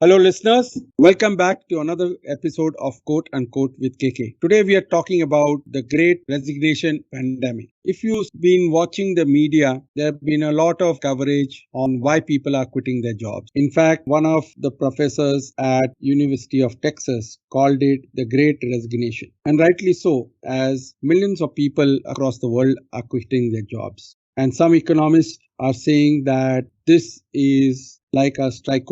Hello, listeners. Welcome back to another episode of Quote Unquote with KK. Today, we are talking about the great resignation pandemic. If you've been watching the media, there have been a lot of coverage on why people are quitting their jobs. In fact, one of the professors at University of Texas called it the great resignation. And rightly so, as millions of people across the world are quitting their jobs. And some economists are saying that this is like a strike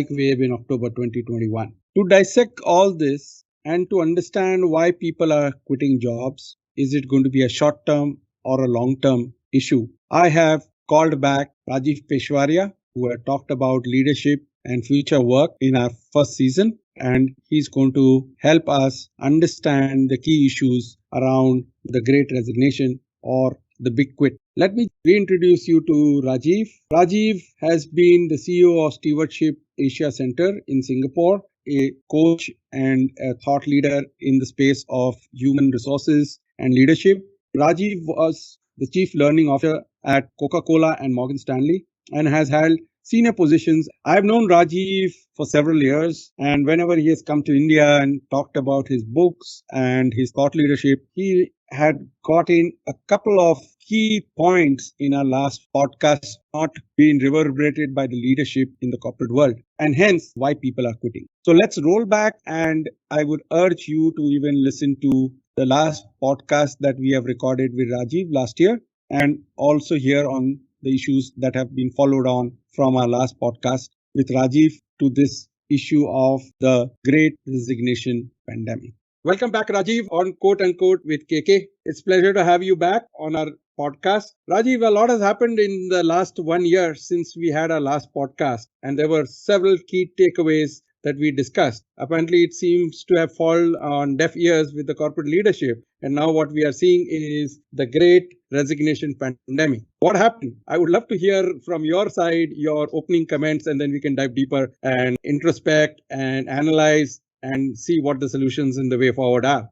wave in October 2021. To dissect all this and to understand why people are quitting jobs, is it going to be a short term or a long term issue? I have called back Rajiv Peshwaria, who had talked about leadership and future work in our first season, and he's going to help us understand the key issues around the great resignation or the big quit. Let me reintroduce you to Rajiv. Rajiv has been the CEO of Stewardship Asia Center in Singapore, a coach and a thought leader in the space of human resources and leadership. Rajiv was the Chief Learning Officer at Coca-Cola and Morgan Stanley and has held senior positions. I've known Rajiv for several years, and whenever he has come to India and talked about his books and his thought leadership, he had got in a couple of key points in our last podcast not being reverberated by the leadership in the corporate world, and hence why people are quitting. So let's roll back, and I would urge you to even listen to the last podcast that we have recorded with Rajiv last year, and also hear on the issues that have been followed on from our last podcast with Rajiv to this issue of the great resignation pandemic. Welcome back, Rajiv, on Quote Unquote with KK. It's a pleasure to have you back on our podcast. Rajiv, a lot has happened in the last 1 year since we had our last podcast, and there were several key takeaways that we discussed. Apparently, it seems to have fallen on deaf ears with the corporate leadership. And now what we are seeing is the great resignation pandemic. What happened? I would love to hear from your side, your opening comments, and then we can dive deeper and introspect and analyze and see what the solutions in the way forward are.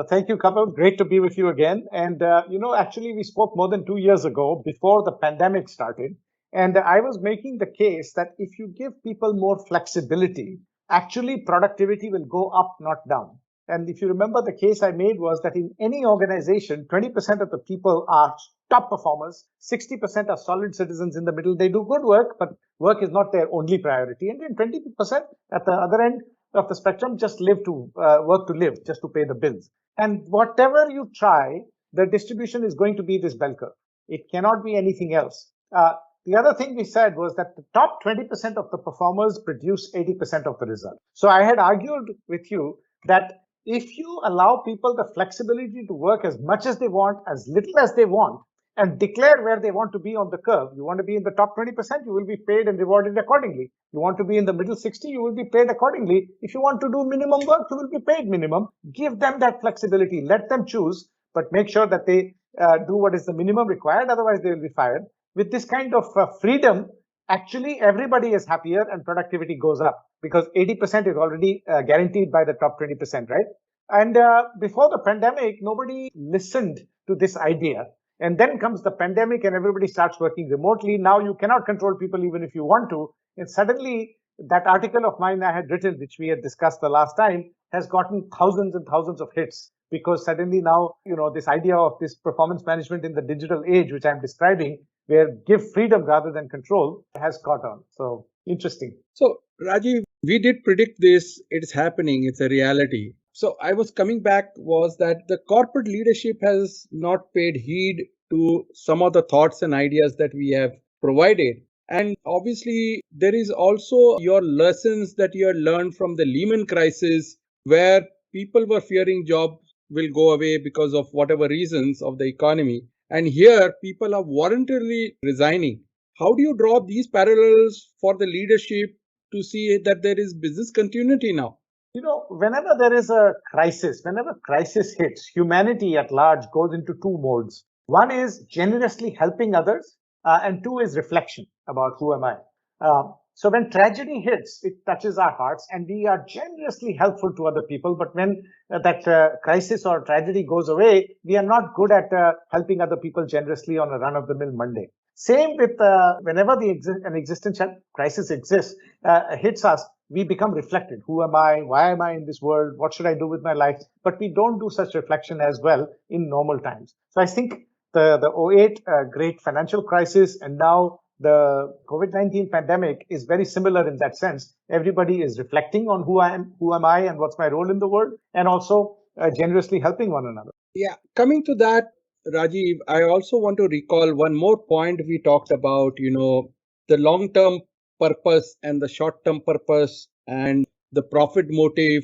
Thank you, Kapil. Great to be with you again. And, actually, we spoke more than 2 years ago before the pandemic started. And I was making the case that if you give people more flexibility, actually productivity will go up, not down. And if you remember, the case I made was that in any organization, 20% of the people are top performers, 60% are solid citizens in the middle. They do good work, but work is not their only priority. And then 20% at the other end of the spectrum just work to live, just to pay the bills. And whatever you try, the distribution is going to be this bell curve. It cannot be anything else. The other thing we said was that the top 20% of the performers produce 80% of the result. So I had argued with you that if you allow people the flexibility to work as much as they want, as little as they want, and declare where they want to be on the curve. You want to be in the top 20%, you will be paid and rewarded accordingly. You want to be in the middle 60, you will be paid accordingly. If you want to do minimum work, you will be paid minimum. Give them that flexibility. Let them choose, but make sure that they do what is the minimum required. Otherwise, they will be fired. With this kind of freedom, actually everybody is happier and productivity goes up because 80% is already guaranteed by the top 20%, right? And before the pandemic, nobody listened to this idea. And then comes the pandemic and everybody starts working remotely. Now you cannot control people even if you want to. And suddenly that article of mine I had written, which we had discussed the last time, has gotten thousands and thousands of hits because suddenly now, this idea of this performance management in the digital age, which I'm describing, where give freedom rather than control, has caught on. So interesting. So, Rajiv, we did predict this. It's happening. It's a reality. So I was coming back was that the corporate leadership has not paid heed to some of the thoughts and ideas that we have provided. And obviously, there is also your lessons that you have learned from the Lehman crisis, where people were fearing jobs will go away because of whatever reasons of the economy. And here, people are voluntarily resigning. How do you draw these parallels for the leadership to see that there is business continuity now? Whenever there is a crisis, whenever crisis hits, humanity at large goes into two modes. One is generously helping others, and two is reflection about who am I. So when tragedy hits, it touches our hearts and we are generously helpful to other people. But when that crisis or tragedy goes away, we are not good at helping other people generously on a run-of-the-mill Monday. Same with whenever an existential crisis exists, hits us, we become reflected. Who am I? Why am I in this world? What should I do with my life? But we don't do such reflection as well in normal times. So I think the '08 great financial crisis and now the COVID-19 pandemic is very similar in that sense. Everybody is reflecting on who am I, and what's my role in the world, and also generously helping one another. Yeah, coming to that, Rajiv, I also want to recall one more point we talked about, the long term purpose and the short term purpose and the profit motive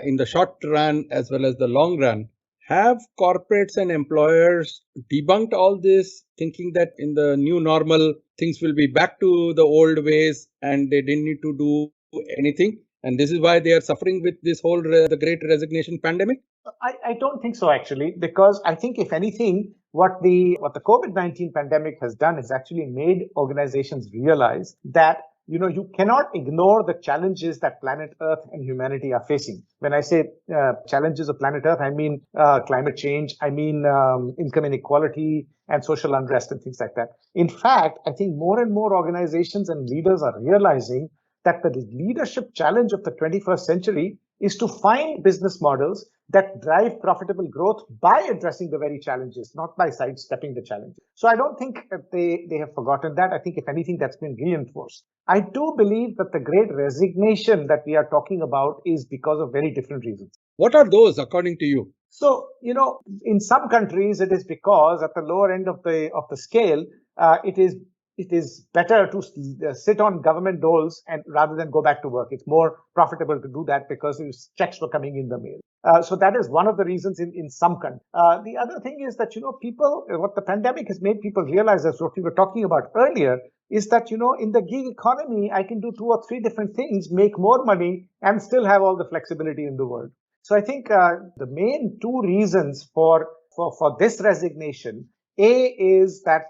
in the short run as well as the long run. Have corporates and employers debunked all this, thinking that in the new normal, things will be back to the old ways and they didn't need to do anything? And this is why they are suffering with this whole the great resignation pandemic? I don't think so actually, because I think if anything, what the COVID-19 pandemic has done is actually made organizations realize that you cannot ignore the challenges that planet Earth and humanity are facing. When I say challenges of planet Earth, I mean climate change, I mean income inequality and social unrest and things like that. In fact, I think more and more organizations and leaders are realizing that the leadership challenge of the 21st century is to find business models that drive profitable growth by addressing the very challenges, not by sidestepping the challenges. So I don't think they have forgotten that. I think, if anything, that's been reinforced. I do believe that the great resignation that we are talking about is because of very different reasons. What are those, according to you? So, in some countries, it is because at the lower end of the scale, it is better to sit on government doles and rather than go back to work. It's more profitable to do that because checks were coming in the mail. So that is one of the reasons in some countries. The other thing is that people, what the pandemic has made people realize, as what we were talking about earlier, is that in the gig economy, I can do two or three different things, make more money, and still have all the flexibility in the world. So I think the main two reasons for this resignation, A, is that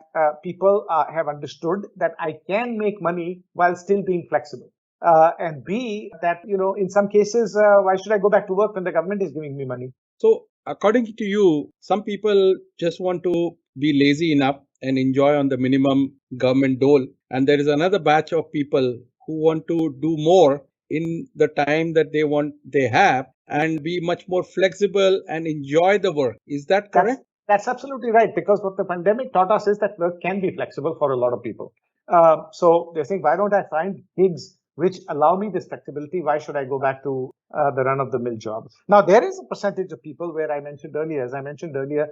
people have understood that I can make money while still being flexible. And B, that, in some cases, why should I go back to work when the government is giving me money? So, according to you, some people just want to be lazy enough and enjoy on the minimum government dole. And there is another batch of people who want to do more in the time that they have and be much more flexible and enjoy the work. Is that correct? That's absolutely right, because what the pandemic taught us is that work can be flexible for a lot of people. So they're saying, why don't I find gigs which allow me this flexibility? Why should I go back to the run-of-the-mill job? Now, there is a percentage of people where as I mentioned earlier,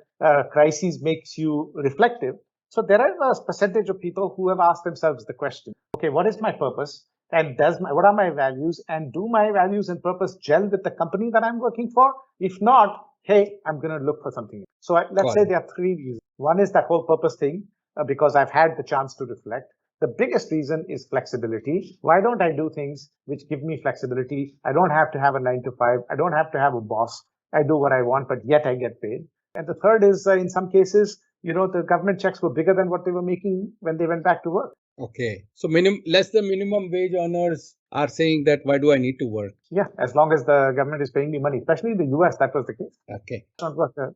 crises makes you reflective. So there is a percentage of people who have asked themselves the question, okay, what is my purpose? And what are my values? And do my values and purpose gel with the company that I'm working for? If not, hey, I'm going to look for something. So let's say there are three reasons. One is that whole purpose thing, because I've had the chance to reflect. The biggest reason is flexibility. Why don't I do things which give me flexibility? I don't have to have a 9 to 5. I don't have to have a boss. I do what I want, but yet I get paid. And the third is, in some cases, the government checks were bigger than what they were making when they went back to work. Okay. So less than minimum wage earners are saying that why do I need to work? Yeah, as long as the government is paying me money, especially in the US, that was the case. Okay.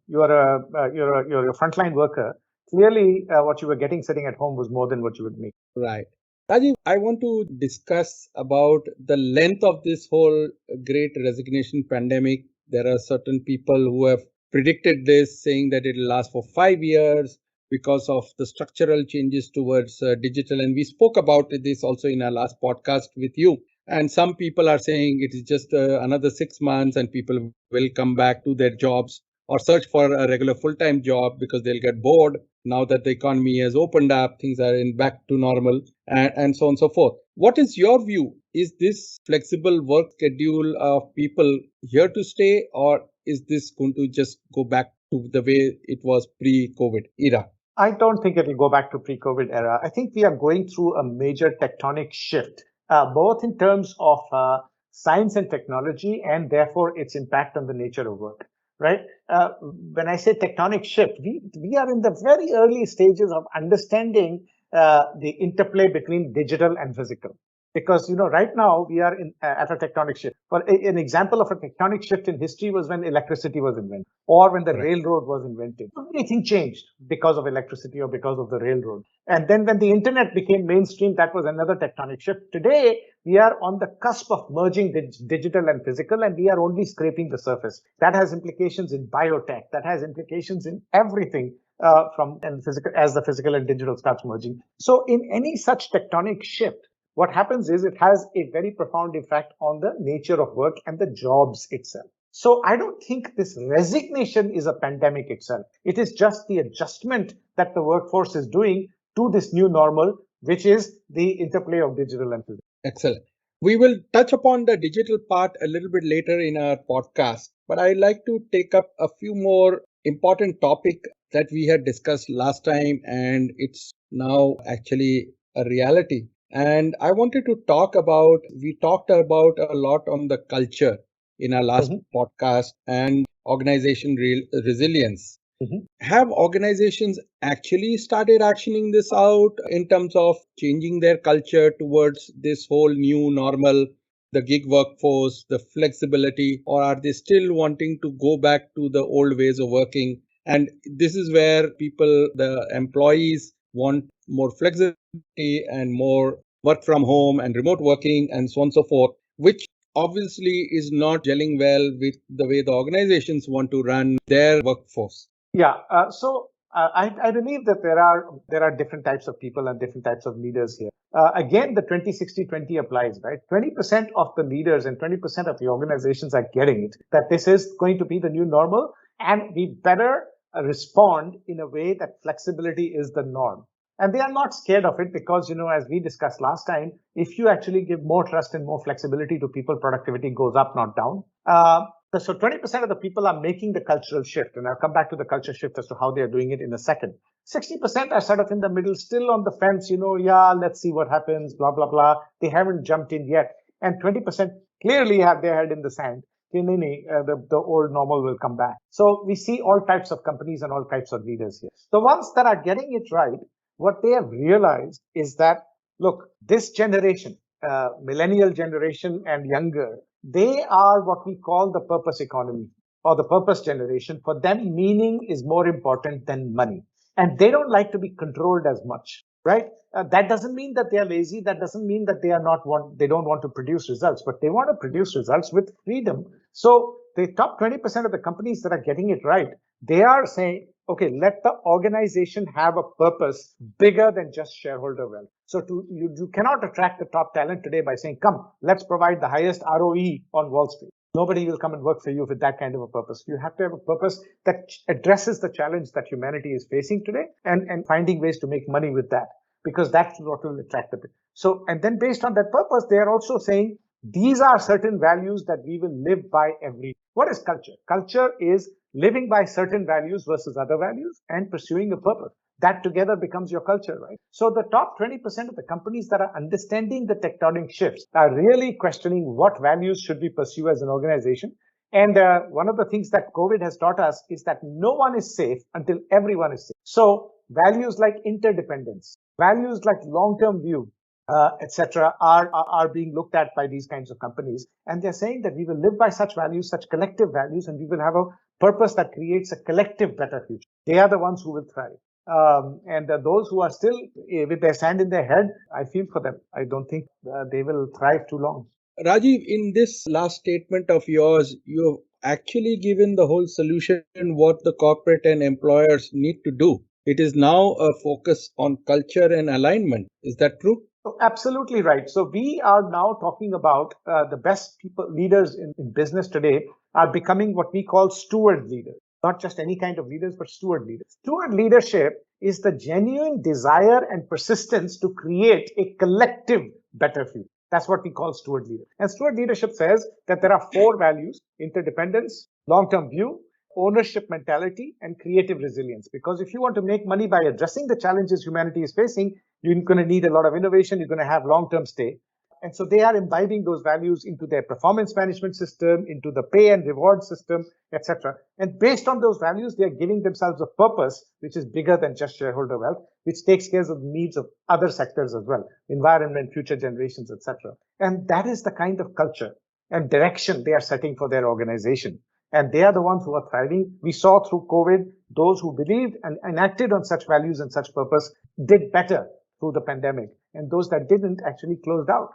You're a frontline worker. Clearly, what you were getting sitting at home was more than what you would make. Right. Rajiv, I want to discuss about the length of this whole great resignation pandemic. There are certain people who have predicted this, saying that it will last for 5 years because of the structural changes towards digital. And we spoke about this also in our last podcast with you. And some people are saying it is just another 6 months and people will come back to their jobs or search for a regular full-time job because they'll get bored now that the economy has opened up, things are in back to normal, and so on and so forth. What is your view? Is this flexible work schedule of people here to stay, or is this going to just go back to the way it was pre-COVID era? I don't think it will go back to pre-COVID era. I think we are going through a major tectonic shift, both in terms of science and technology, and therefore its impact on the nature of work. Right? When I say tectonic shift, we are in the very early stages of understanding the interplay between digital and physical. Because right now we are at a tectonic shift. For an example of a tectonic shift in history was when electricity was invented, or when the Correct. railroad was invented. Everything changed because of electricity or because of the railroad. And then when the internet became mainstream, that was another tectonic shift. Today we are on the cusp of merging digital and physical, and we are only scraping the surface. That has implications in biotech. That has implications in everything. From and physical, as the physical and digital starts merging. So in any such tectonic shift, what happens is it has a very profound effect on the nature of work and the jobs itself. So I don't think this resignation is a pandemic itself. It is just the adjustment that the workforce is doing to this new normal, which is the interplay of digital and physical. Excellent. We will touch upon the digital part a little bit later in our podcast, but I'd like to take up a few more important topic that we had discussed last time, and it's now actually a reality. And I wanted to talk about, we talked about a lot on the culture in our last Mhm, podcast and organization resilience. mhm. Have organizations actually started actioning this out in terms of changing their culture towards this whole new normal, the gig workforce, the flexibility, or are they still wanting to go back to the old ways of working? And this is where people, the employees, want more flexibility and more work from home and remote working and so on and so forth, which obviously is not gelling well with the way the organizations want to run their workforce. Yeah. So I believe that there are different types of people and different types of leaders here. Again, the 20-60-20 applies, right? 20% of the leaders and 20% of the organizations are getting it, that this is going to be the new normal, and we better respond in a way that flexibility is the norm. And they are not scared of it because, as we discussed last time, if you actually give more trust and more flexibility to people, productivity goes up, not down. So 20% of the people are making the cultural shift, and I'll come back to the culture shift as to how they are doing it in a second. 60% are sort of in the middle, still on the fence, yeah, let's see what happens, blah, blah, blah. They haven't jumped in yet. And 20% clearly have their head in the sand. The old normal will come back. So we see all types of companies and all types of leaders here. The ones that are getting it right, what they have realized is that, look, this generation, millennial generation and younger, they are what we call the purpose economy or the purpose generation. For them, meaning is more important than money. And they don't like to be controlled as much, right? That doesn't mean that they are lazy. That doesn't mean that they don't want to produce results, but they want to produce results with freedom. So the top 20% of the companies that are getting it right, they are saying, okay, let the organization have a purpose bigger than just shareholder wealth. So you cannot attract the top talent today by saying, come, let's provide the highest ROE on Wall Street. Nobody will come and work for you with that kind of a purpose. You have to have a purpose that addresses the challenge that humanity is facing today, and finding ways to make money with that, because that's what will attract the people. So, and then based on that purpose, they are also saying, these are certain values that we will live by every. What is culture? Culture is living by certain values versus other values and pursuing a purpose. That together becomes your culture, right? So the top 20% of the companies that are understanding the tectonic shifts are really questioning what values should we pursue as an organization. And one of the things that COVID has taught us is that no one is safe until everyone is safe. So values like interdependence, values like long-term view, etc., are being looked at by these kinds of companies, and they're saying that we will live by such values, such collective values, and we will have a purpose that creates a collective better future. They are the ones who will thrive. And those who are still with their sand in their head, I feel for them. I don't think they will thrive too long. Rajiv, in this last statement of yours, you have actually given the whole solution what the corporate and employers need to do. It is now a focus on culture and alignment. Is that true? So absolutely right. So we are now talking about the best people, leaders in business today are becoming what we call steward leaders. Not just any kind of leaders, but steward leaders. Steward leadership is the genuine desire and persistence to create a collective better future. That's what we call steward leadership. And steward leadership says that there are four values: interdependence, long-term view, ownership mentality, and creative resilience. Because if you want to make money by addressing the challenges humanity is facing, you're going to need a lot of innovation. You're going to have long-term stay. And so they are imbibing those values into their performance management system, into the pay and reward system, etc. And based on those values, they are giving themselves a purpose which is bigger than just shareholder wealth, which takes care of the needs of other sectors as well, environment, future generations, etc. And that is the kind of culture and direction they are setting for their organization. And they are the ones who are thriving. We saw through COVID, those who believed and acted on such values and such purpose did better through the pandemic. And those that didn't actually closed out.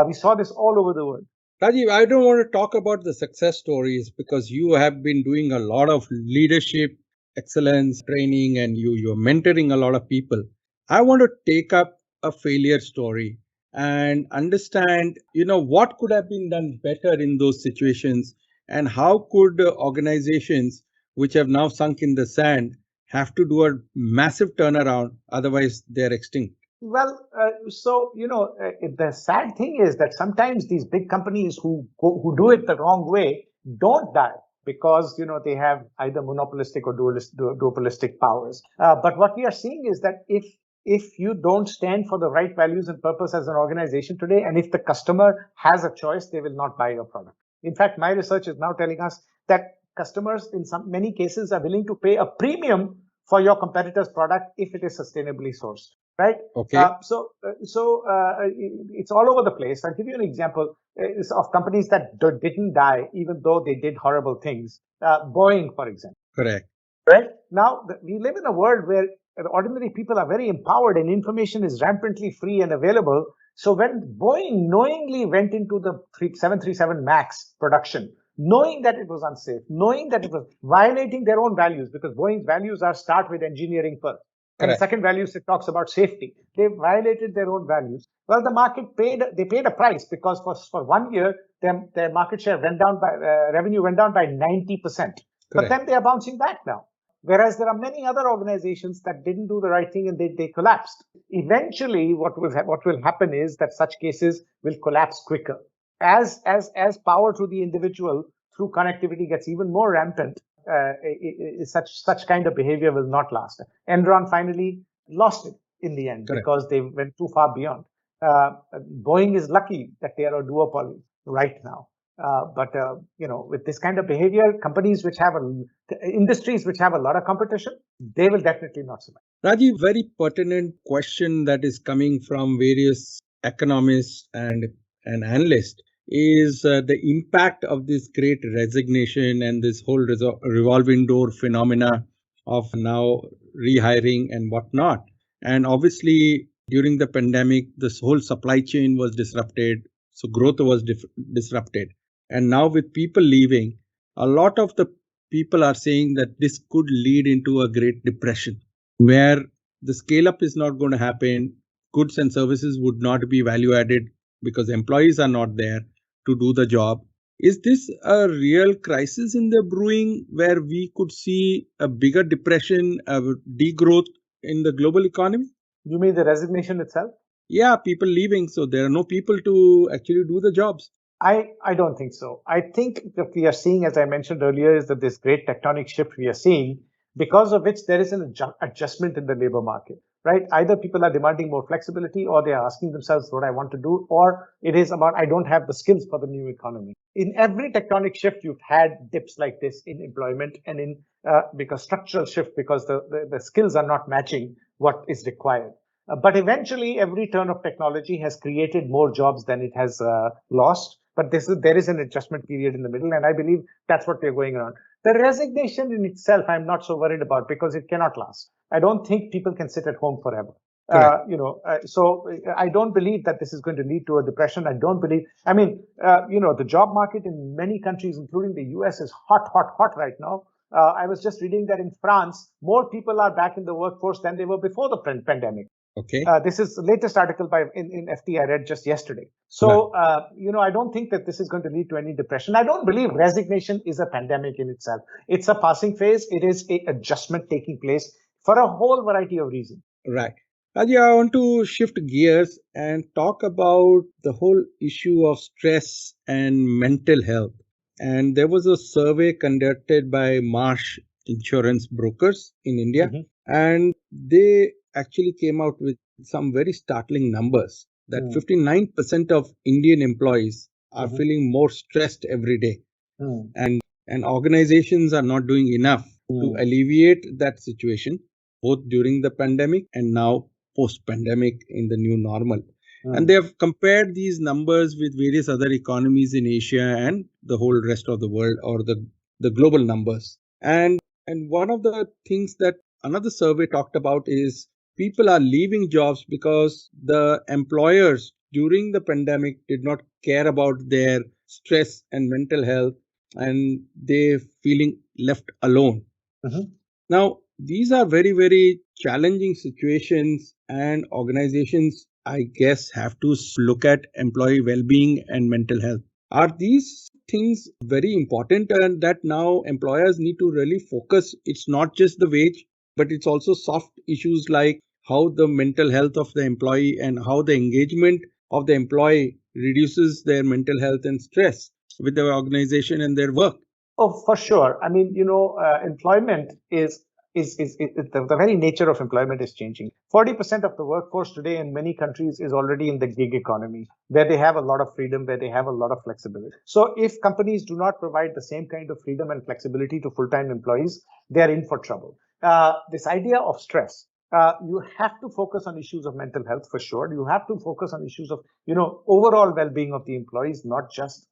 We saw this all over the world. Rajiv, I don't want to talk about the success stories because you have been doing a lot of leadership excellence training and you're mentoring a lot of people. I want to take up a failure story and understand, what could have been done better in those situations and how could organizations which have now sunk in the sand have to do a massive turnaround, otherwise they're extinct. Well, the sad thing is that sometimes these big companies who do it the wrong way don't die because they have either monopolistic or duopolistic powers. But what we are seeing is that if you don't stand for the right values and purpose as an organization today, and if the customer has a choice, they will not buy your product. In fact, my research is now telling us that customers in many cases are willing to pay a premium for your competitor's product if it is sustainably sourced, right? Okay. It's all over the place. I'll give you an example of companies that didn't die even though they did horrible things. Boeing, for example. Correct. Right? Now, we live in a world where ordinary people are very empowered and information is rampantly free and available. So when Boeing knowingly went into the 737 MAX production, knowing that it was unsafe, knowing that it was violating their own values, because Boeing's values are start with engineering first. And the second values, it talks about safety. They violated their own values. Well, the market paid a price because for 1 year, their market share went down by, revenue went down by 90%. Correct. But then they are bouncing back now. Whereas there are many other organizations that didn't do the right thing and they collapsed. Eventually, what will happen is that such cases will collapse quicker. As power to the individual through connectivity gets even more rampant, such kind of behavior will not last. Enron finally lost it in the end. Correct. Because they went too far beyond. Boeing is lucky that they are a duopoly right now. But with this kind of behavior, companies which have industries which have a lot of competition, they will definitely not survive. Rajiv, very pertinent question that is coming from various economists and analysts is the impact of this great resignation and this whole revolving door phenomena of now rehiring and whatnot. And obviously, during the pandemic, this whole supply chain was disrupted. So growth was disrupted. And now with people leaving, a lot of the people are saying that this could lead into a great depression where the scale up is not going to happen. Goods and services would not be value added because employees are not there to do the job. Is this a real crisis in the brewing where we could see a bigger depression, a degrowth in the global economy? You mean the resignation itself? Yeah, people leaving. So there are no people to actually do the jobs. I don't think so. I think that we are seeing, as I mentioned earlier, is that this great tectonic shift we are seeing, because of which there is an adjustment in the labor market, right? Either people are demanding more flexibility or they are asking themselves what I want to do, or it is about I don't have the skills for the new economy. In every tectonic shift, you've had dips like this in employment and in because structural shift, because the skills are not matching what is required. But eventually, every turn of technology has created more jobs than it has lost. But there is an adjustment period in the middle, and I believe that's what we're going on. The resignation in itself, I'm not so worried about because it cannot last. I don't think people can sit at home forever. So I don't believe that this is going to lead to a depression. I don't believe. I mean, the job market in many countries, including the US, is hot right now. I was just reading that in France, more people are back in the workforce than they were before the pandemic. Okay. This is the latest article in FT I read just yesterday. So, I don't think that this is going to lead to any depression. I don't believe resignation is a pandemic in itself. It's a passing phase. It is an adjustment taking place for a whole variety of reasons. Right. Ajay, I want to shift gears and talk about the whole issue of stress and mental health. And there was a survey conducted by Marsh Insurance Brokers in India, and they actually came out with some very startling numbers. that mm, 59% of Indian employees are mhm, feeling more stressed every day, mm, and organizations are not doing enough to mm, alleviate that situation, both during the pandemic and now post pandemic in the new normal. And mm. they have compared these numbers with various other economies in Asia and the whole rest of the world, or the global numbers. And one of the things that another survey talked about is people are leaving jobs because the employers during the pandemic did not care about their stress and mental health, and they feeling left alone. Mhm. Now, these are very, very challenging situations, and organizations, I guess, have to look at employee well being and mental health. Are these things very important, and that now employers need to really focus? It's not just the wage, but it's also soft issues like how the mental health of the employee and how the engagement of the employee reduces their mental health and stress with the organization and their work. Oh, for sure. I mean, employment the very nature of employment is changing. 40% of the workforce today in many countries is already in the gig economy, where they have a lot of freedom, where they have a lot of flexibility. So if companies do not provide the same kind of freedom and flexibility to full-time employees, they are in for trouble. This idea of stress. You have to focus on issues of mental health for sure. You have to focus on issues of, overall well-being of the employees, not just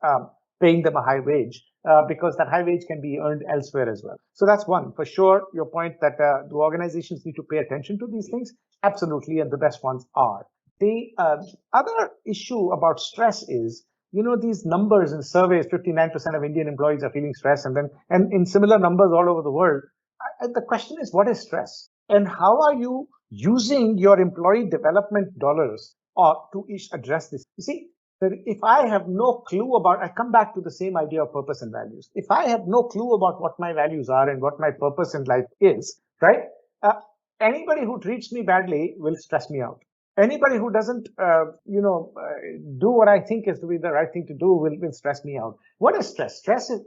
paying them a high wage, because that high wage can be earned elsewhere as well. So that's one. For sure, your point that the organizations need to pay attention to these things, absolutely, and the best ones are. The other issue about stress is, these numbers in surveys, 59% of Indian employees are feeling stress, and in similar numbers all over the world. The question is, what is stress? And how are you using your employee development dollars to address this? You see, that if I have no clue about, I come back to the same idea of purpose and values. If I have no clue about what my values are and what my purpose in life is, right? Uh, Anybody who treats me badly will stress me out. Anybody who doesn't, do what I think is to be the right thing to do will stress me out. What is stress? Stress is,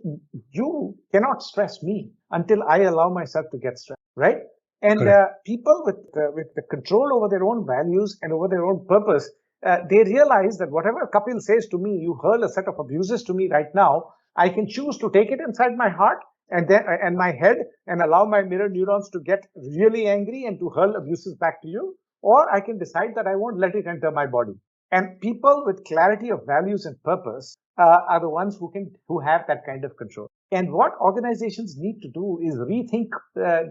you cannot stress me until I allow myself to get stressed, right? And Correct. people with the control over their own values and over their own purpose, they realize that whatever Kapil says to me, you hurl a set of abuses to me right now, I can choose to take it inside my heart and my head and allow my mirror neurons to get really angry and to hurl abuses back to you, or I can decide that I won't let it enter my body. And people with clarity of values and purpose are the ones who have that kind of control. And what organizations need to do is rethink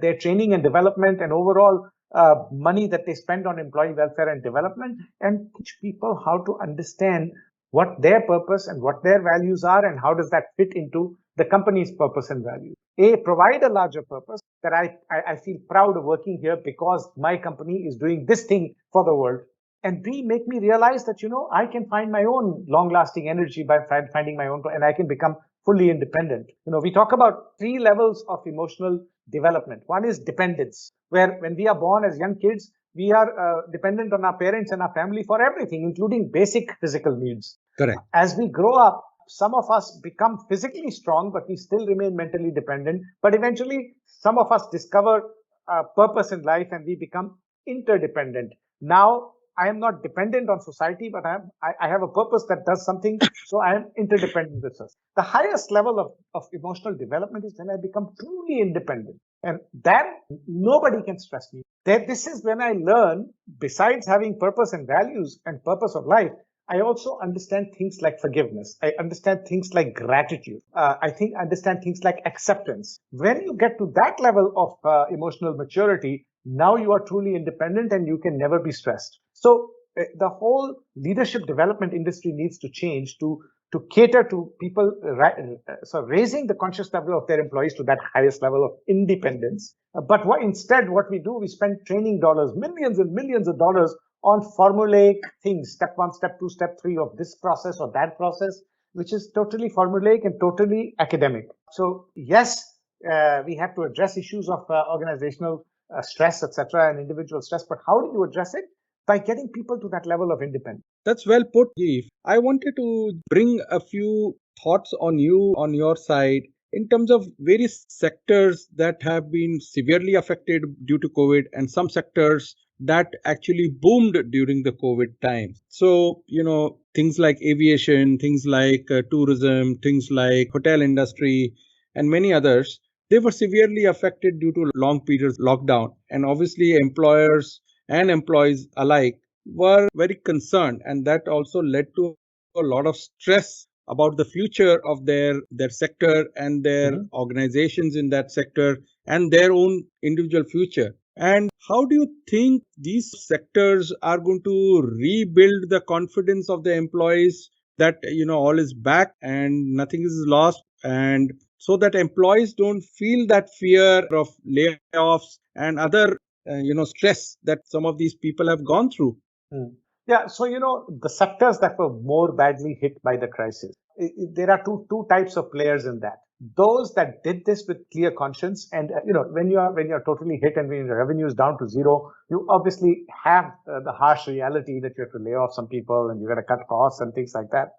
their training and development and overall money that they spend on employee welfare and development, and teach people how to understand what their purpose and what their values are and how does that fit into the company's purpose and values. A, provide a larger purpose that I feel proud of working here because my company is doing this thing for the world. And B, make me realize that, I can find my own long lasting energy by finding my own, and I can become fully independent. We talk about three levels of emotional development. One is dependence, where when we are born as young kids, we are dependent on our parents and our family for everything, including basic physical needs. Correct. As we grow up, some of us become physically strong, but we still remain mentally dependent. But eventually, some of us discover purpose in life and we become interdependent. Now, I am not dependent on society, but I have a purpose that does something, so I am interdependent with us. The highest level of emotional development is when I become truly independent. And then nobody can stress me. This is when I learn, besides having purpose and values and purpose of life, I also understand things like forgiveness. I understand things like gratitude. Understand things like acceptance. When you get to that level of emotional maturity, now you are truly independent and you can never be stressed. So the whole leadership development industry needs to change to cater to people, so raising the conscious level of their employees to that highest level of independence. But what we do, we spend training dollars, millions and millions of dollars on formulaic things, step one, step two, step three of this process or that process, which is totally formulaic and totally academic. So yes, we have to address issues of organizational stress, etc., and individual stress. But how do you address it? By getting people to that level of independence. That's well put, Jeev. I wanted to bring a few thoughts on your side in terms of various sectors that have been severely affected due to COVID, and some sectors that actually boomed during the COVID times. So, things like aviation, things like tourism, things like hotel industry, and many others, they were severely affected due to long periods lockdown. And obviously, employers and employees alike were very concerned, and that also led to a lot of stress about the future of their sector and their Mhm. organizations in that sector and their own individual future. And how do you think these sectors are going to rebuild the confidence of the employees that all is back and nothing is lost, and so that employees don't feel that fear of layoffs and other stress that some of these people have gone through? Mm. Yeah, so the sectors that were more badly hit by the crisis, there are two types of players in that. Those that did this with clear conscience, and when you're totally hit and when your revenue is down to zero, you obviously have the harsh reality that you have to lay off some people and you got to cut costs and things like that.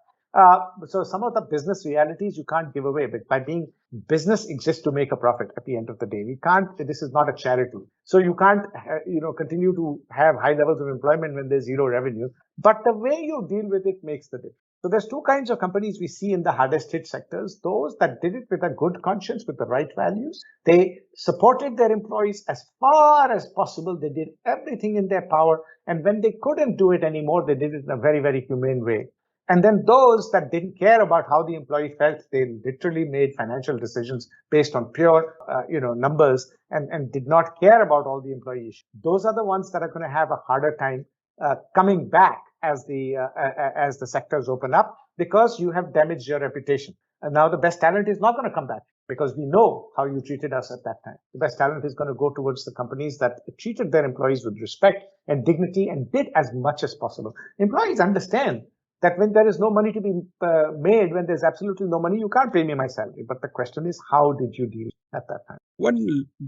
So some of the business realities you can't give away, but by being business exists to make a profit at the end of the day. We can't. This is not a charity, so you can't continue to have high levels of employment when there's zero revenue. But the way you deal with it makes the difference. So there's two kinds of companies we see in the hardest hit sectors: those that did it with a good conscience, with the right values. They supported their employees as far as possible. They did everything in their power, and when they couldn't do it anymore, they did it in a very, very humane way. And then those that didn't care about how the employee felt, they literally made financial decisions based on pure, numbers, and did not care about all the employee issues. Those are the ones that are going to have a harder time coming back as the sectors open up, because you have damaged your reputation. And now the best talent is not going to come back because we know how you treated us at that time. The best talent is going to go towards the companies that treated their employees with respect and dignity and did as much as possible. Employees understand that when there is no money to be made, when there's absolutely no money, you can't pay me my salary. But the question is, how did you deal at that time? One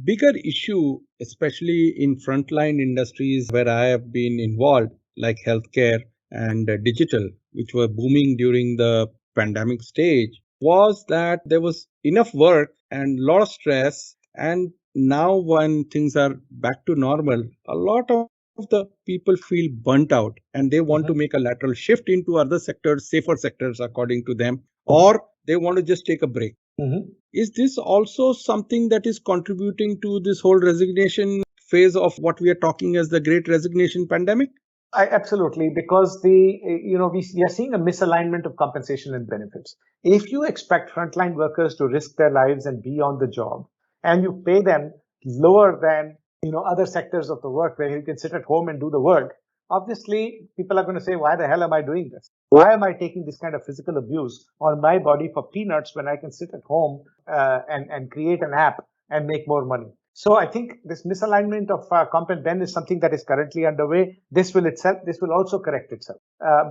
bigger issue, especially in frontline industries where I have been involved, like healthcare and digital, which were booming during the pandemic stage, was that there was enough work and a lot of stress. And now, when things are back to normal, a lot of the people feel burnt out and they want to make Mm-hmm. a lateral shift into other sectors, safer sectors, according to them, Mm-hmm. or they want to just take a break. Mm-hmm. Is this also something that is contributing to this whole resignation phase of what we are talking as the great resignation pandemic? Absolutely, because we are seeing a misalignment of compensation and benefits. If you expect frontline workers to risk their lives and be on the job, and you pay them lower than other sectors of the work where you can sit at home and do the work, obviously people are going to say, "Why the hell am I doing this? Why am I taking this kind of physical abuse on my body for peanuts when I can sit at home and create an app and make more money?" So I think this misalignment of comp and ben is something that is currently underway. This will also correct itself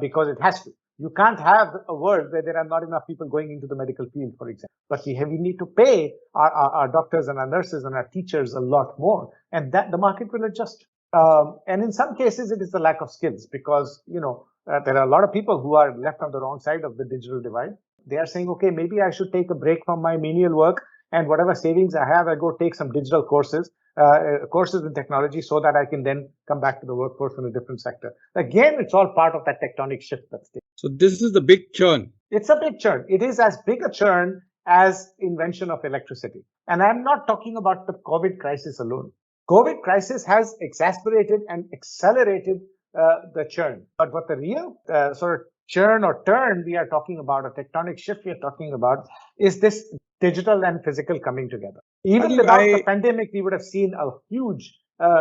because it has to. You can't have a world where there are not enough people going into the medical field, for example. But we need to pay our doctors and our nurses and our teachers a lot more, and that the market will adjust. And in some cases, it is the lack of skills because there are a lot of people who are left on the wrong side of the digital divide. They are saying, okay, maybe I should take a break from my menial work, and whatever savings I have, I go take some digital courses in technology, so that I can then come back to the workforce in a different sector. Again, it's all part of that tectonic shift that's there. So this is the big churn. It's a big churn. It is as big a churn as invention of electricity. And I'm not talking about the COVID crisis alone. COVID crisis has exasperated and accelerated the churn. But what the real sort of churn or turn we are talking about, a tectonic shift we are talking about, is this digital and physical coming together. Even Rajiv, without the pandemic, we would have seen a huge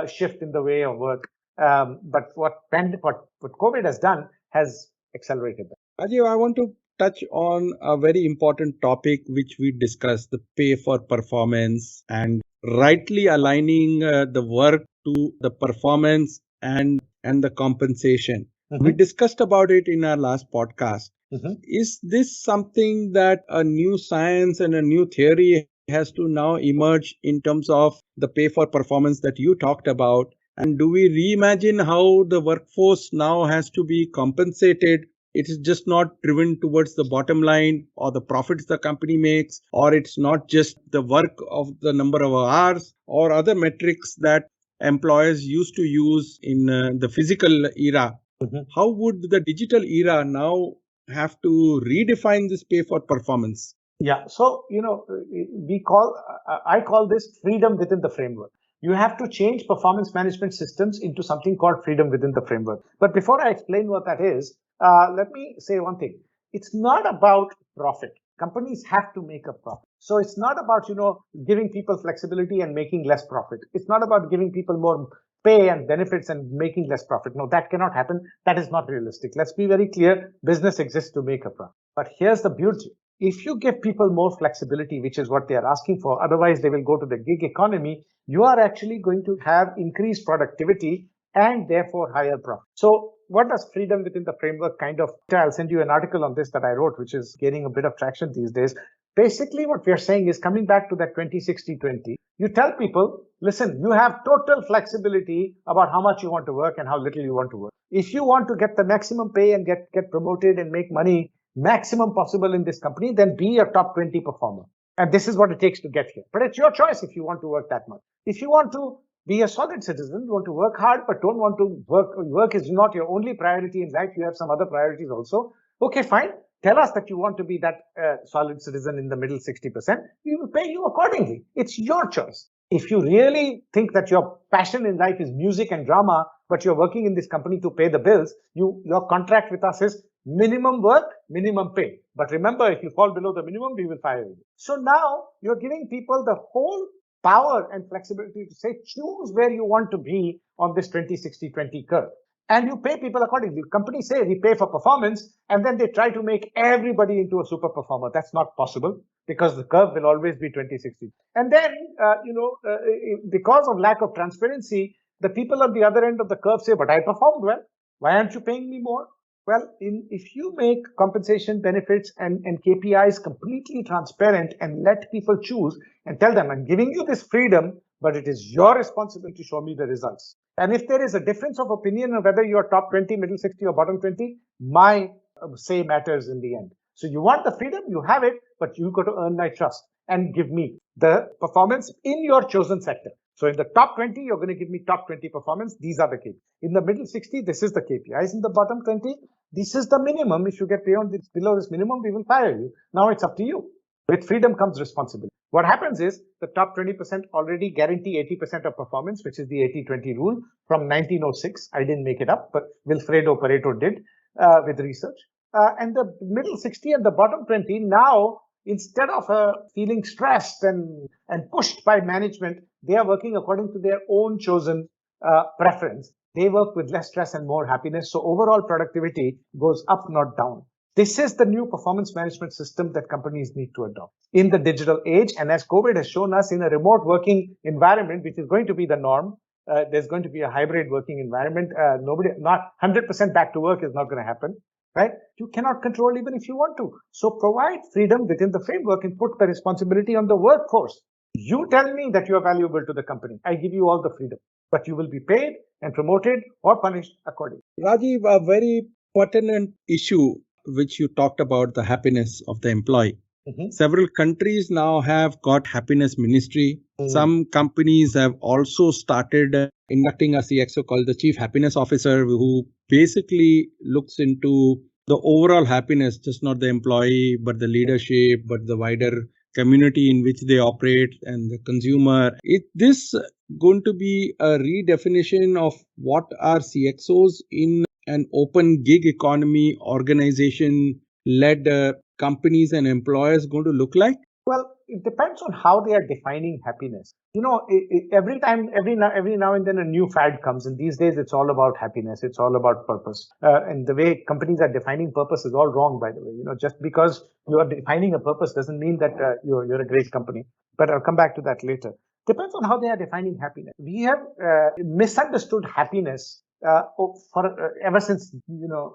shift in the way of work. But what COVID has done has accelerated that. Rajiv, I want to touch on a very important topic which we discussed, the pay for performance and rightly aligning the work to the performance and the compensation. We Mm-hmm. discussed about it in our last podcast. Mm-hmm. Is this something that a new science and a new theory has to now emerge in terms of the pay for performance that you talked about? And do we reimagine how the workforce now has to be compensated? It is just not driven towards the bottom line or the profits the company makes, or it's not just the work of the number of hours or other metrics that employers used to use in the physical era, Mhm. how would the digital era now have to redefine this pay for performance? Yeah. So, I call this freedom within the framework. You have to change performance management systems into something called freedom within the framework. But before I explain what that is, let me say one thing. It's not about profit. Companies have to make a profit. So it's not about, giving people flexibility and making less profit. It's not about giving people more pay and benefits and making less profit. No, that cannot happen. That is not realistic. Let's be very clear. Business exists to make a profit. But here's the beauty. If you give people more flexibility, which is what they are asking for, otherwise they will go to the gig economy, you are actually going to have increased productivity and therefore higher profit. So what does freedom within the framework kind of, I'll send you an article on this that I wrote, which is gaining a bit of traction these days. Basically, what we're saying is coming back to that 20-60-20. You tell people, listen, you have total flexibility about how much you want to work and how little you want to work. If you want to get the maximum pay and get promoted and make money maximum possible in this company, then be a top 20 performer. And this is what it takes to get here. But it's your choice if you want to work that much. If you want to be a solid citizen, you want to work hard, but don't want to work is not your only priority in life. You have some other priorities also. Okay, fine. Tell us that you want to be that solid citizen in the middle 60%. We will pay you accordingly. It's your choice. If you really think that your passion in life is music and drama, but you're working in this company to pay the bills, your contract with us is minimum work, minimum pay. But remember, if you fall below the minimum, we will fire you. So now you're giving people the whole power and flexibility to say, choose where you want to be on this 20-60-20 curve. And you pay people accordingly. Companies say we pay for performance, and then they try to make everybody into a super performer. That's not possible because the curve will always be 20-60. And then, because of lack of transparency, the people on the other end of the curve say, but I performed well. Why aren't you paying me more? Well, if you make compensation benefits and KPIs completely transparent and let people choose and tell them, I'm giving you this freedom, but it is your responsibility to show me the results. And if there is a difference of opinion on whether you're top 20, middle 60, or bottom 20, my say matters in the end. So you want the freedom, you have it, but you got to earn my trust and give me the performance in your chosen sector. So in the top 20, you're going to give me top 20 performance. These are the KPIs. In the middle 60, this is the KPIs. In the bottom 20, this is the minimum. If you get beyond this, below this minimum, we will fire you. Now it's up to you. With freedom comes responsibility. What happens is the top 20% already guarantee 80% of performance, which is the 80-20 rule from 1906. I didn't make it up, but Wilfredo Pareto did with research. And the middle 60 and the bottom 20 now, instead of feeling stressed and pushed by management, they are working according to their own chosen preference. They work with less stress and more happiness. So overall productivity goes up, not down. This is the new performance management system that companies need to adopt in the digital age. And as COVID has shown us, in a remote working environment, which is going to be the norm, there's going to be a hybrid working environment. Not 100% back to work is not going to happen, right? You cannot control even if you want to. So provide freedom within the framework and put the responsibility on the workforce. You tell me that you are valuable to the company. I give you all the freedom, but you will be paid and promoted or punished accordingly. Rajiv, a very pertinent issue which you talked about, the happiness of the employee. Several countries now have got happiness ministry. Some companies have also started inducting a CXO called the Chief Happiness Officer, who basically looks into the overall happiness, just not the employee, but the leadership, but the wider community in which they operate and the consumer. Is this going to be a redefinition of what are CXOs in an open gig economy organization led companies and employers going to look like? Well, it depends on how they are defining happiness. Every now and then a new fad comes, and these days it's all about happiness. It's all about purpose. And the way companies are defining purpose is all wrong, by the way. Just because you are defining a purpose doesn't mean that you're a great company. But I'll come back to that later. Depends on how they are defining happiness. We have misunderstood happiness ever since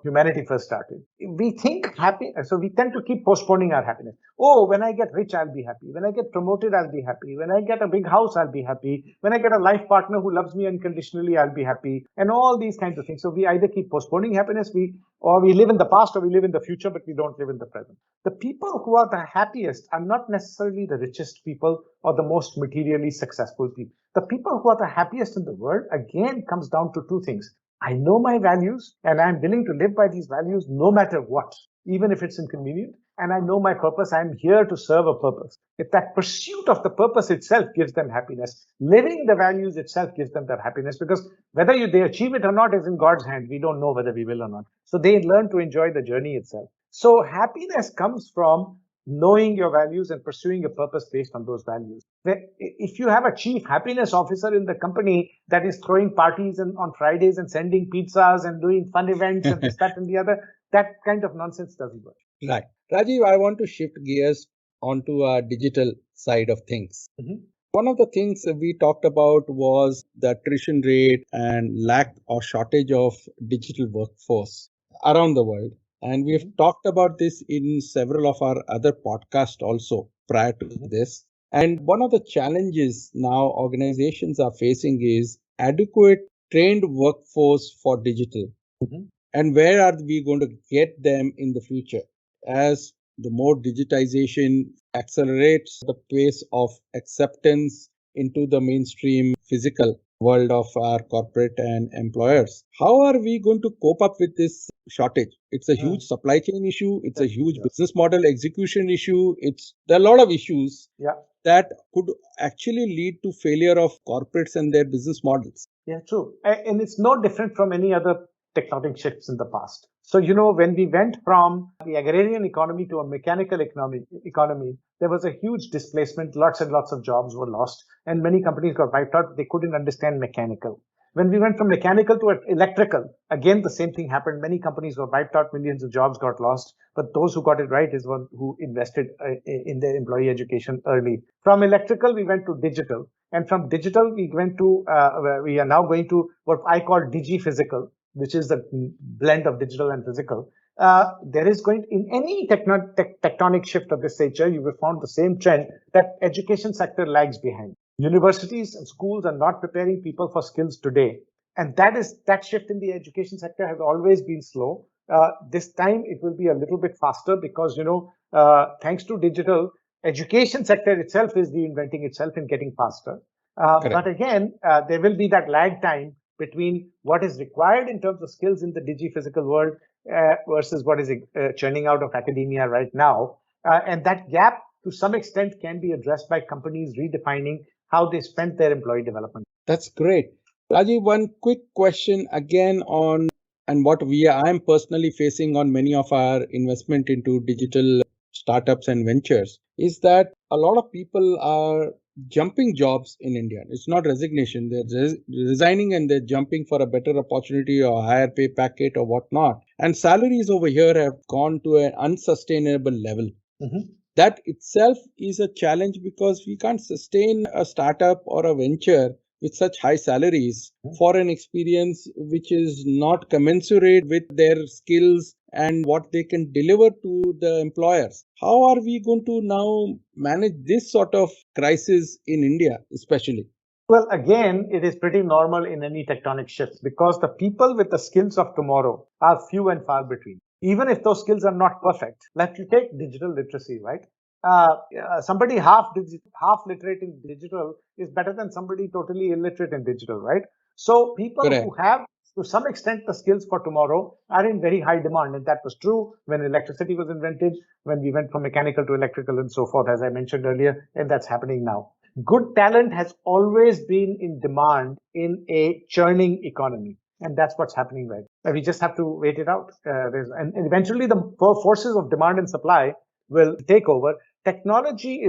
humanity first started. we think happy, so we tend to keep postponing our happiness. Oh, when I get rich, I'll be happy. When I get promoted, I'll be happy. When I get a big house, I'll be happy. When I get a life partner who loves me unconditionally, I'll be happy. And all these kinds of things. So we either keep postponing happiness, or we live in the past, or we live in the future, but we don't live in the present. The people who are the happiest are not necessarily the richest people or the most materially successful people. The people who are the happiest in the world, again, comes down to two things. I know my values and I'm willing to live by these values no matter what, even if it's inconvenient. And I know my purpose. I'm here to serve a purpose. If that pursuit of the purpose itself gives them happiness, living the values itself gives them that happiness, because whether they achieve it or not is in God's hand. We don't know whether we will or not. So they learn to enjoy the journey itself. So happiness comes from knowing your values and pursuing a purpose based on those values. If you have a chief happiness officer in the company that is throwing parties on Fridays and sending pizzas and doing fun events and this, that, and the other, that kind of nonsense doesn't work. Right. Rajiv, I want to shift gears onto our digital side of things. One of the things that we talked about was the attrition rate and lack or shortage of digital workforce around the world. And we've talked about this in several of our other podcasts also prior to this. And one of the challenges now organizations are facing is adequate trained workforce for digital. And where are we going to get them in the future? As the more digitization accelerates the pace of acceptance into the mainstream physical world of our corporate and employers, how are we going to cope up with this shortage? It's a huge supply chain issue. It's a huge business model execution issue. There are a lot of issues that could actually lead to failure of corporates and their business models. Yeah, true. And it's no different from any other tectonic shifts in the past. So, when we went from the agrarian economy to a mechanical economy, there was a huge displacement. Lots and lots of jobs were lost, and many companies got wiped out. They couldn't understand mechanical. When we went from mechanical to electrical, again, the same thing happened. Many companies were wiped out, millions of jobs got lost. But those who got it right is one who invested in their employee education early. From electrical, we went to digital. And from digital, we are now going to what I call digi-physical, which is the blend of digital and physical. There is in any tectonic shift of this nature, you will find the same trend that education sector lags behind. Universities and schools are not preparing people for skills today. And that shift in the education sector has always been slow. This time it will be a little bit faster because, thanks to digital, education sector itself is reinventing itself and getting faster. But again, there will be that lag time between what is required in terms of skills in the digi-physical world versus what is churning out of academia right now. And that gap, to some extent, can be addressed by companies redefining how they spend their employee development. That's great. Rajiv, one quick question again on and what I'm personally facing on many of our investment into digital startups and ventures is that a lot of people are jumping jobs in India. It's not resignation. They're resigning and they're jumping for a better opportunity or higher pay packet or whatnot. And salaries over here have gone to an unsustainable level. That itself is a challenge because we can't sustain a startup or a venture with such high salaries for an experience which is not commensurate with their skills and what they can deliver to the employers. How are we going to now manage this sort of crisis in India, especially? Well, again, it is pretty normal in any tectonic shifts because the people with the skills of tomorrow are few and far between. Even if those skills are not perfect, like you take digital literacy, right? Somebody half literate in digital is better than somebody totally illiterate in digital, right? So people who have, to some extent, the skills for tomorrow are in very high demand. And that was true when electricity was invented, when we went from mechanical to electrical and so forth, as I mentioned earlier, and that's happening now. Good talent has always been in demand in a churning economy. And that's what's happening right now. We just have to wait it out. And eventually the forces of demand and supply will take over. Technology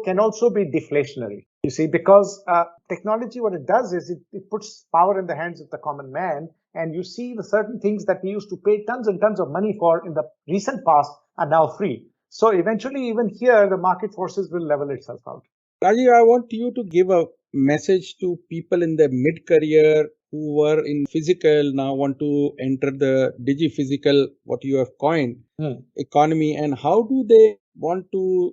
can also be deflationary, you see, because technology, what it does is it puts power in the hands of the common man. And you see the certain things that we used to pay tons and tons of money for in the recent past are now free. So eventually, even here, the market forces will level itself out. Rajiv, I want you to give a message to people in their mid-career who were in physical now want to enter the digi-physical, what you have coined, economy, and how do they want to,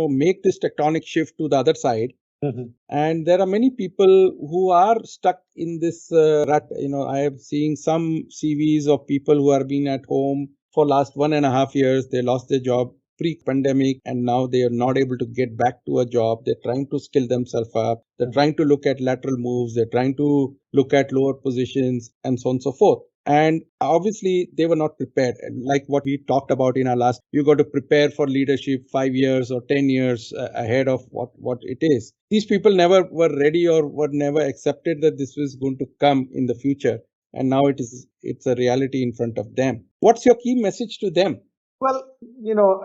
make this tectonic shift to the other side? Mhm. And there are many people who are stuck in this rut. I have seen some CVs of people who have been at home for last 1.5 years. They lost their job pre-pandemic, and now they are not able to get back to a job. They're trying to skill themselves up. They're trying to look at lateral moves. They're trying to look at lower positions and so on and so forth. And obviously, they were not prepared. And like what we talked about in our last, you got to prepare for leadership 5 years or 10 years ahead of what it is. These people never were ready or were never accepted that this was going to come in the future. And now it's a reality in front of them. What's your key message to them? Well,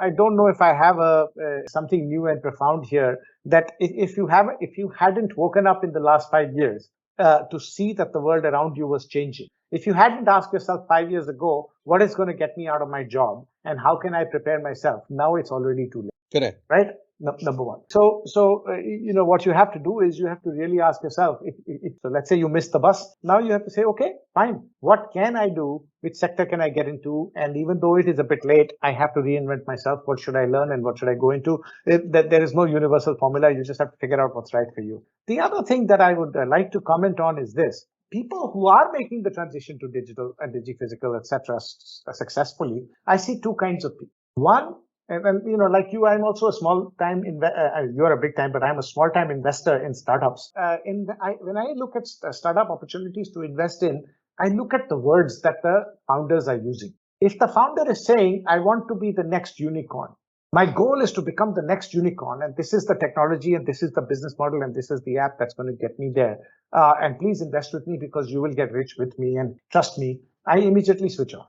I don't know if I have something new and profound here. That if you hadn't woken up in the last 5 years to see that the world around you was changing, if you hadn't asked yourself 5 years ago, what is going to get me out of my job and how can I prepare myself? Now it's already too late. Correct. Right? Number one. So what you have to do is you have to really ask yourself. So let's say you missed the bus. Now you have to say, okay, fine. What can I do? Which sector can I get into? And even though it is a bit late, I have to reinvent myself. What should I learn and what should I go into? There is no universal formula. You just have to figure out what's right for you. The other thing that I would like to comment on is this. People who are making the transition to digital and digi-physical, etc., successfully, I see two kinds of people. One, and like you, I'm also a small time you're a big time, but I'm a small time investor in startups. When I look at startup opportunities to invest in, I look at the words that the founders are using. If the founder is saying, I want to be the next unicorn, my goal is to become the next unicorn, and this is the technology, and this is the business model, and this is the app that's going to get me there. And please invest with me because you will get rich with me and trust me. I immediately switch off.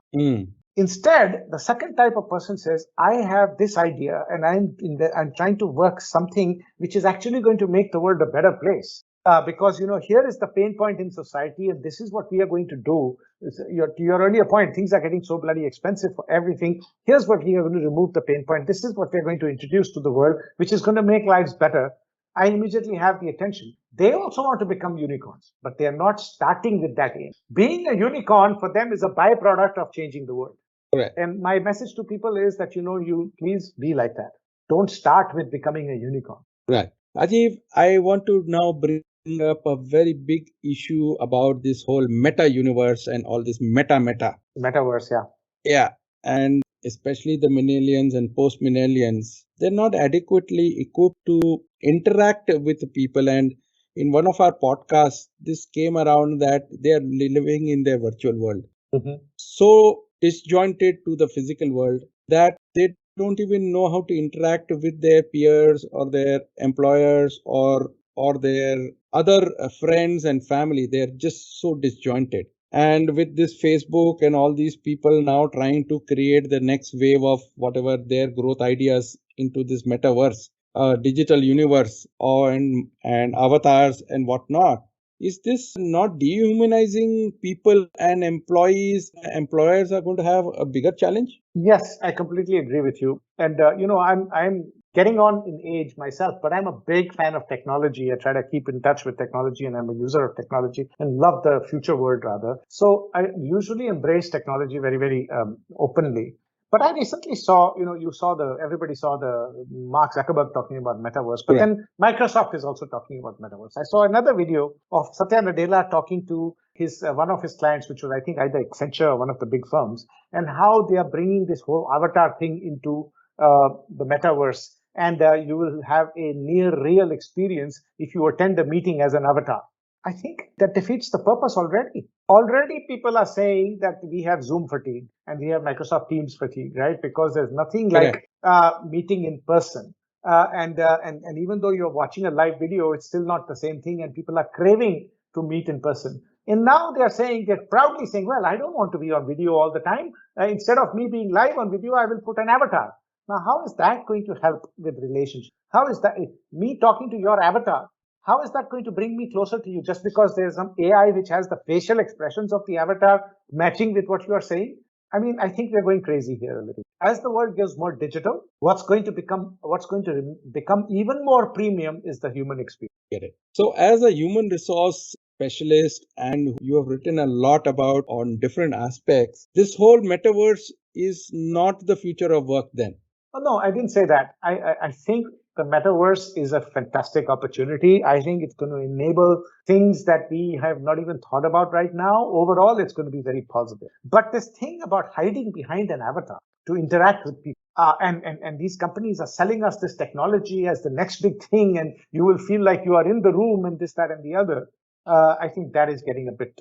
Instead, the second type of person says, I have this idea and I'm trying to work something which is actually going to make the world a better place. Because, here is the pain point in society and this is what we are going to do. To your earlier point, things are getting so bloody expensive for everything. Here's what we are going to remove the pain point. This is what we're going to introduce to the world, which is going to make lives better. I immediately have the attention. They also want to become unicorns, but they are not starting with that aim. Being a unicorn for them is a byproduct of changing the world. Correct. And my message to people is that, you please be like that. Don't start with becoming a unicorn. Right. Rajiv, I want to now bring up a very big issue about this whole meta universe and all this Metaverse, yeah. Yeah. And especially the millennials and post millennials, they're not adequately equipped to interact with the people. And in one of our podcasts, this came around that they are living in their virtual world. So disjointed to the physical world that they don't even know how to interact with their peers or their employers or their other friends and family. They're just so disjointed. And with this Facebook and all these people now trying to create the next wave of whatever their growth ideas into this metaverse, digital universe, and avatars and whatnot, is this not dehumanizing people and employees? Employers are going to have a bigger challenge? Yes, I completely agree with you. And I'm getting on in age myself, but I'm a big fan of technology. I try to keep in touch with technology, and I'm a user of technology and love the future world rather. So I usually embrace technology very, very openly. But I recently saw, everybody saw the Mark Zuckerberg talking about metaverse, but then Microsoft is also talking about metaverse. I saw another video of Satya Nadella talking to his one of his clients, which was, I think, either Accenture or one of the big firms, and how they are bringing this whole avatar thing into the metaverse. And you will have a near real experience if you attend a meeting as an avatar. I think that defeats the purpose already. Already people are saying that we have Zoom fatigue and we have Microsoft Teams fatigue, right? Because there's nothing like meeting in person. And even though you're watching a live video, it's still not the same thing. And people are craving to meet in person. And now they're proudly saying, well, I don't want to be on video all the time. Instead of me being live on video, I will put an avatar. Now, how is that going to help with relationships? How is that me talking to your avatar? How is that going to bring me closer to you just because there's some AI which has the facial expressions of the avatar matching with what you are saying? I mean, I think we're going crazy here a little. As the world gets more digital, what's going to become even more premium is the human experience. Get it. So as a human resource specialist and you have written a lot about on different aspects. This whole metaverse is not the future of work then. Oh, no, I didn't say that. I think the metaverse is a fantastic opportunity. I think it's going to enable things that we have not even thought about right now. Overall, it's going to be very positive. But this thing about hiding behind an avatar to interact with people, and these companies are selling us this technology as the next big thing, and you will feel like you are in the room and this, that, and the other. I think that is getting a bit.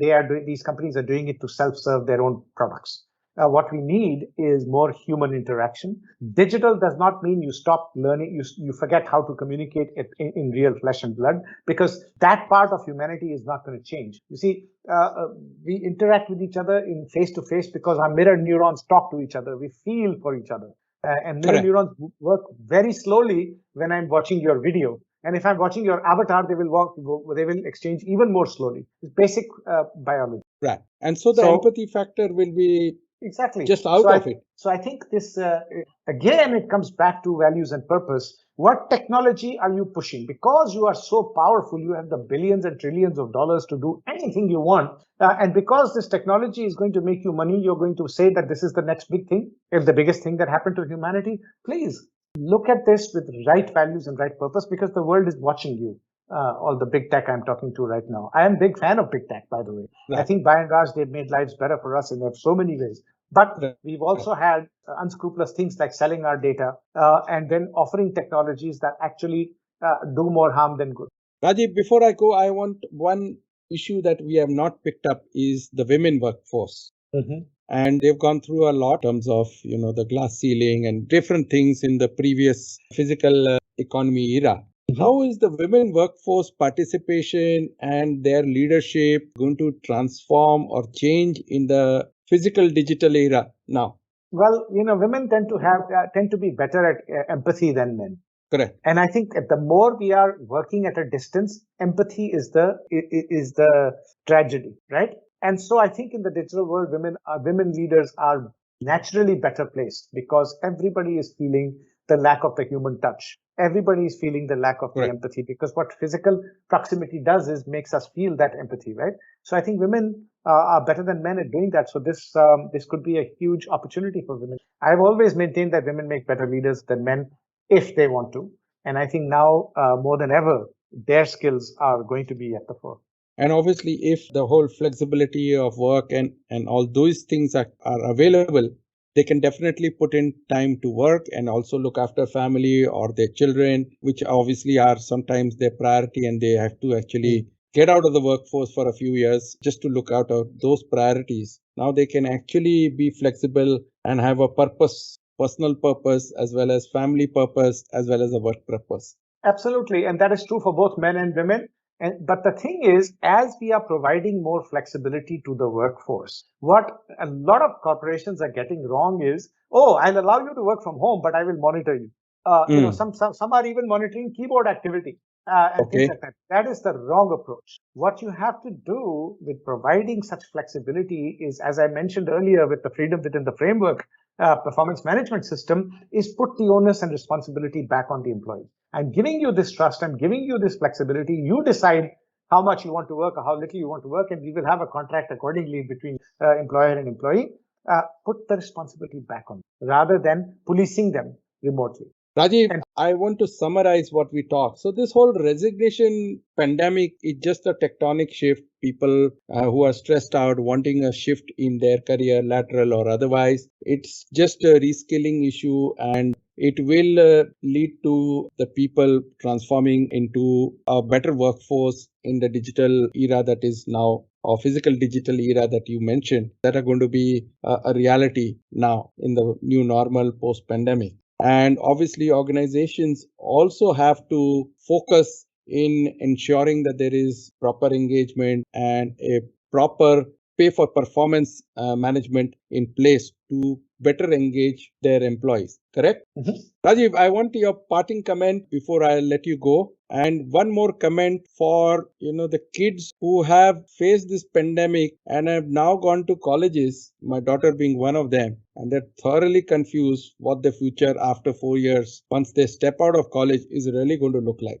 They are doing, these companies are doing it to self-serve their own products. What we need is more human interaction. Digital does not mean you stop learning, you forget how to communicate in real flesh and blood, because that part of humanity is not going to change. You see, we interact with each other in face to face because our mirror neurons talk to each other. We feel for each other. And mirror Correct. neurons work very slowly when I'm watching your video. And if I'm watching your avatar, they will exchange even more slowly. It's basic biology. Right. And so the So empathy factor will be exactly. just out of it. So I think this again it comes back to values and purpose. What technology are you pushing? Because you are so powerful, you have the billions and trillions of dollars to do anything you want, and because this technology is going to make you money, you're going to say that this is the next big thing, if the biggest thing that happened to humanity. Please look at this with right values and right purpose, because the world is watching you. All the big tech I'm talking to right now. I am a big fan of big tech, by the way. I Right. think by and large, they've made lives better for us in so many ways. But Right. we've also had unscrupulous things like selling our data and then offering technologies that actually do more harm than good. Rajiv, before I go, I want one issue that we have not picked up is the women workforce. Mm-hmm. And they've gone through a lot in terms of, the glass ceiling and different things in the previous physical economy era. Mm-hmm. How is the women workforce participation and their leadership going to transform or change in the physical digital era now? Well, women tend to be better at empathy than men. Correct. And I think the more we are working at a distance, empathy is the tragedy, right? And so I think in the digital world, women leaders are naturally better placed because everybody is feeling the lack of the human touch. Everybody is feeling the lack of the Correct. empathy, because what physical proximity does is makes us feel that empathy, right? So I think women are better than men at doing that. So this could be a huge opportunity for women. I've always maintained that women make better leaders than men if they want to. And I think now more than ever, their skills are going to be at the fore. And obviously, if the whole flexibility of work and all those things are available, they can definitely put in time to work and also look after family or their children, which obviously are sometimes their priority, and they have to actually get out of the workforce for a few years just to look out of those priorities. Now they can actually be flexible and have a purpose, personal purpose, as well as family purpose, as well as a work purpose. Absolutely. And that is true for both men and women. But the thing is, as we are providing more flexibility to the workforce, what a lot of corporations are getting wrong is, oh, I'll allow you to work from home, but I will monitor you. Some are even monitoring keyboard activity and things Okay. like that. That is the wrong approach. What you have to do with providing such flexibility is, as I mentioned earlier, with the freedom within the framework performance management system, is put the onus and responsibility back on the employee. I'm giving you this trust. I'm giving you this flexibility. You decide how much you want to work or how little you want to work, and we will have a contract accordingly between employer and employee. Put the responsibility back on them, rather than policing them remotely. Rajiv, And I want to summarize what we talked. So this whole resignation pandemic is just a tectonic shift. People who are stressed out, wanting a shift in their career, lateral or otherwise. It's just a reskilling issue, and it will lead to the people transforming into a better workforce in the digital era that is now, or physical digital era that you mentioned, that are going to be a reality now in the new normal post pandemic. And obviously, organizations also have to focus in ensuring that there is proper engagement and a proper pay for performance management in place to better engage their employees. Correct? Mhm. Rajiv, I want your parting comment before I let you go. And one more comment for the kids who have faced this pandemic and have now gone to colleges, my daughter being one of them, and they're thoroughly confused what the future after 4 years, once they step out of college, is really going to look like.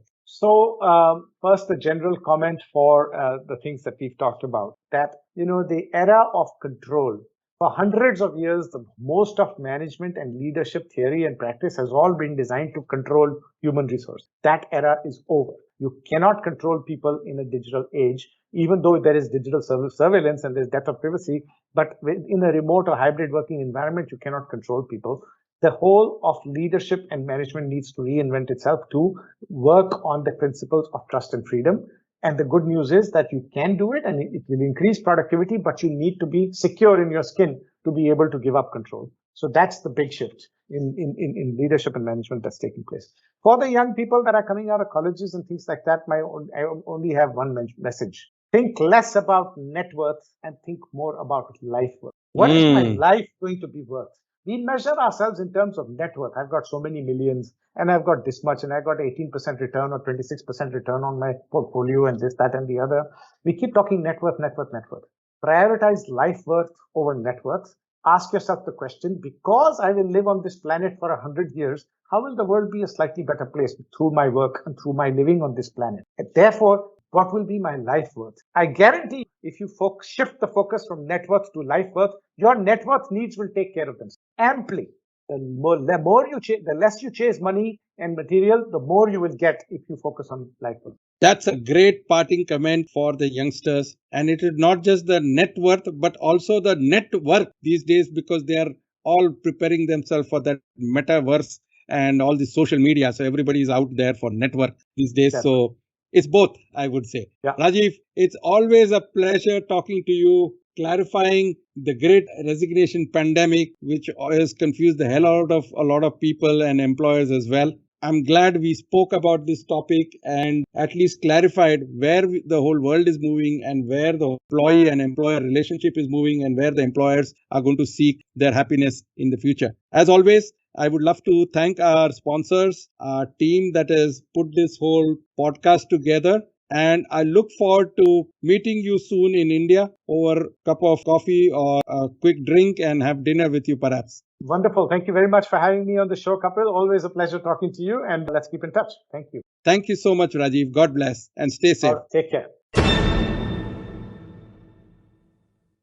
First, the general comment for the things that we've talked about, that, the era of control. For hundreds of years, the most of management and leadership theory and practice has all been designed to control human resource. That era is over. You cannot control people in a digital age, even though there is digital surveillance and there's depth of privacy. But in a remote or hybrid working environment, you cannot control people. The whole of leadership and management needs to reinvent itself to work on the principles of trust and freedom. And the good news is that you can do it and it will increase productivity, but you need to be secure in your skin to be able to give up control. So that's the big shift in leadership and management that's taking place. For the young people that are coming out of colleges and things like that, I only have one message. Think less about net worth and think more about life worth. What is my life going to be worth? We measure ourselves in terms of net worth. I've got so many millions and I've got this much and I've got 18% return or 26% return on my portfolio and this, that, and the other. We keep talking net worth, net worth, net worth. Prioritize life worth over net worth. Ask yourself the question, because I will live on this planet for 100 years, how will the world be a slightly better place through my work and through my living on this planet? And therefore, what will be my life worth? I guarantee if you shift the focus from net worth to life worth, your net worth needs will take care of themselves amply. The less you chase money and material, the more you will get if you focus on life worth. That's a great parting comment for the youngsters. And it is not just the net worth, but also the net worth these days, because they are all preparing themselves for that metaverse and all the social media. So everybody is out there for network these days. That's so it's both, I would say. Yeah. Rajiv, it's always a pleasure talking to you, clarifying the great resignation pandemic, which has confused the hell out of a lot of people and employers as well. I'm glad we spoke about this topic and at least clarified where the whole world is moving and where the employee and employer relationship is moving and where the employers are going to seek their happiness in the future. As always, I would love to thank our sponsors, our team that has put this whole podcast together. And I look forward to meeting you soon in India over a cup of coffee or a quick drink and have dinner with you perhaps. Wonderful. Thank you very much for having me on the show, Kapil. Always a pleasure talking to you, and let's keep in touch. Thank you. Thank you so much, Rajiv. God bless and stay safe. Take care.